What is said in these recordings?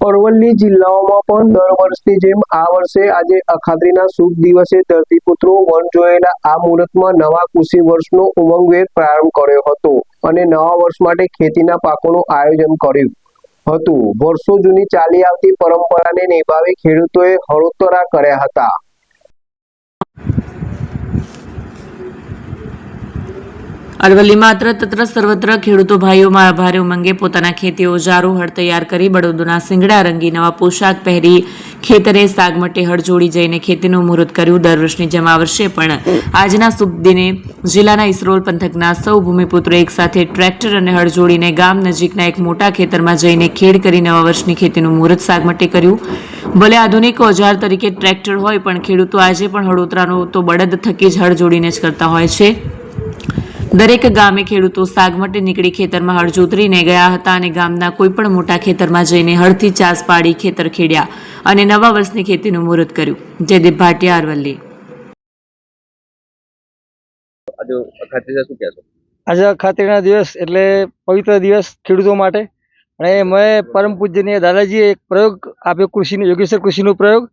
અરવલ્લી જિલ્લાઓમાં પણ દર વર્ષની જેમ આ વર્ષે આજે અખાત્રીના શુભ દિવસે ધરતીપુત્રો વન જોયેલા આ મુહૂર્તમાં નવા કૃષિ વર્ષનો ઉમંગભેર પ્રારંભ કર્યો હતો અને નવા વર્ષ માટે ખેતીના પાકોનું આયોજન કર્યું હતું। વર્ષો જૂની ચાલી આવતી પરંપરાને નિભાવી ખેડૂતોએ હળોતરા કર્યા હતા। અરવલ્લીમાં અત્ર તત્ર સર્વત્ર ખેડૂતો ભાઈઓમાં ભારે ઉમંગે પોતાના ખેતી ઓજારો હળ તૈયાર કરી બળદોના શિંગડા રંગી નવા પોશાક પહેરી ખેતરે સાગમટે હળ જોડી જઈને ખેતીનું મુહૂર્ત કર્યું। દર વર્ષની જેમ આ વર્ષે પણ આજના શુભ દિને જિલ્લાના ઇસરોલ પંથકના સૌ ભૂમિપુત્રો એકસાથે ટ્રેક્ટર અને હળ જોડીને ગામ નજીકના એક મોટા ખેતરમાં જઈને ખેડ કરી નવા વર્ષની ખેતીનું મુહૂર્ત સાગમટે કર્યું। ભલે આધુનિક ઓજાર તરીકે ટ્રેક્ટર હોય પણ ખેડૂતો આજે પણ હળોતરાનો તો બળદ થકી જ હળ જોડીને જ કરતા હોય છે। દરેક ગામે ખેડૂતો સાગમટે નીકળી ખેતરમાં હળ જોતરીને ગયા હતા અને ગામના કોઈ પણ મોટા ખેતરમાં જઈને હળથી ચાસ પાડી ખેતર ખેડ્યા અને નવા વર્ષની ખેતીનું મુહૂર્ત કર્યું। જયદીપ ભાટિયા, અરવલ્લી। આજે અખાત્રીના દિવસ એટલે પવિત્ર દિવસ ખેડૂતો માટે અને મેં પરમ પૂજ્યનીય દાદાજીએ એક પ્રયોગ આપ્યો કૃષિનો, યોગેશ્વર કૃષિનો પ્રયોગ।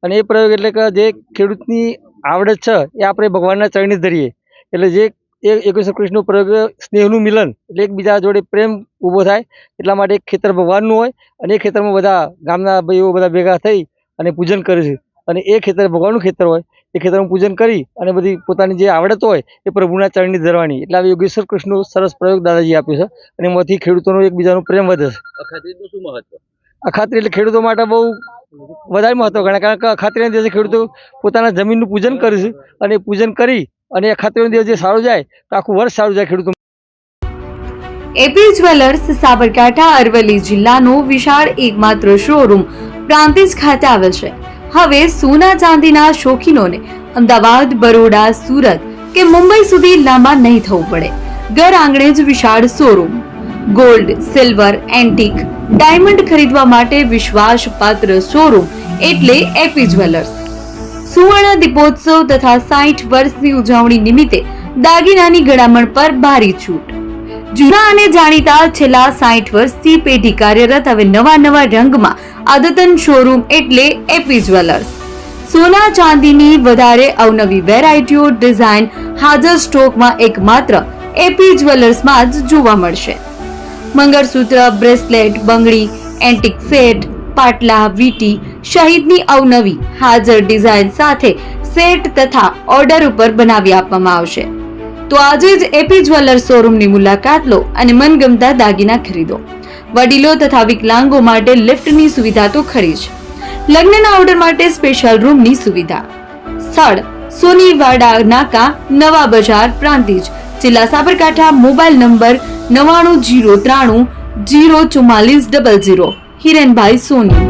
અને એ પ્રયોગ એટલે કે જે ખેડૂતની આવડત છે એ આપણે ભગવાનના ચરણે ધરીએ એટલે જે યોગેશ્વર કૃષિનો પ્રયોગ સ્નેહનું મિલન એટલે એકબીજા જોડે પ્રેમ ઊભો થાય એટલા માટે એક ખેતર ભગવાનનું હોય અને એ ખેતરમાં બધા ગામના ભાઈઓ બધા ભેગા થઈ અને પૂજન કરે છે અને એ ખેતર ભગવાનનું ખેતર હોય એ ખેતરનું પૂજન કરી અને બધી પોતાની જે આવડત હોય એ પ્રભુના ચરણે ધરવાની એટલે આ યોગેશ્વર કૃષિનો સરસ પ્રયોગ દાદાજી આપ્યો છે અને એમાંથી ખેડૂતોનો એકબીજાનો પ્રેમ વધે છે। અખાત્રીનું શું મહત્વ? અખાત્રી એટલે ખેડૂતો માટે બહુ વધારે મહત્વ ગણાય કારણ કે અખાત્રીના દિવસે ખેડૂતો પોતાના જમીનનું પૂજન કરે છે અને પૂજન કરી અને અખાત્રીનો દિવસ જે સારું જાય તો આખું વર્ષ સારું જાય ખેડૂતો। એપી જ્વેલર્સ સાબરકાંઠા અરવલ્લી જિલ્લાનો વિશાળ એકમાત્ર શોરૂમ પ્રાંતિજ ખાતે આવેલ છે। હવે સોના ચાંદીના શોખીનોને અમદાવાદ, બરોડા, સુરત કે મુંબઈ સુધી લાંબા નહીં થવું પડે। ઘર આંગણે જ વિશાળ showroom. Gold, silver, antique, diamond ખરીદવા માટે વિશ્વાસપાત્ર શોરૂમ એટલે એપી જ્વેલર્સ। સુવર્ણ દીપોત્સવ તથા 60 વર્ષની ઉજવણી નિમિત્તે દાગીનાની ગળામણ પર ભારી છૂટ। જૂના અને જાણીતા છેલ્લા 60 વર્ષથી પેઢી કાર્યરત હવે નવા રંગમાં અદ્યતન શોરૂમ એટલે એપી જ્વેલર્સ। સોના ચાંદીની વધારે અવનવી વેરાયટીઓ, ડિઝાઇન હાજર સ્ટોકમાં એકમાત્ર એપી જ્વેલર્સમાં જ જોવા મળશે। મંગળસૂત્ર, બ્રેસલેટ, બંગડી, એન્ટિક સેટ, પાટલા, વીટી સહિતની અવનવી હાજર ડિઝાઇન સાથે સેટ તથા ઓર્ડર ઉપર બનાવી આપવામાં આવશે। તો આજે જ એપી જ્વેલર્સ શોરૂમની મુલાકાત લો અને મનગમતા દાગીના ખરીદો। વડીલો તથા વિકલાંગો માટે લિફ્ટની સુવિધા તો ખરી જ, લગ્નના ઓર્ડર માટે સ્પેશિયલ રૂમની સુવિધા। સ્થળ સોનીવાડા નાકા, નવા બજાર, પ્રાંતિજ, જિલ્લા સાબરકાંઠા। Mobile number 9903 04400। હિરેનભાઈ સોની।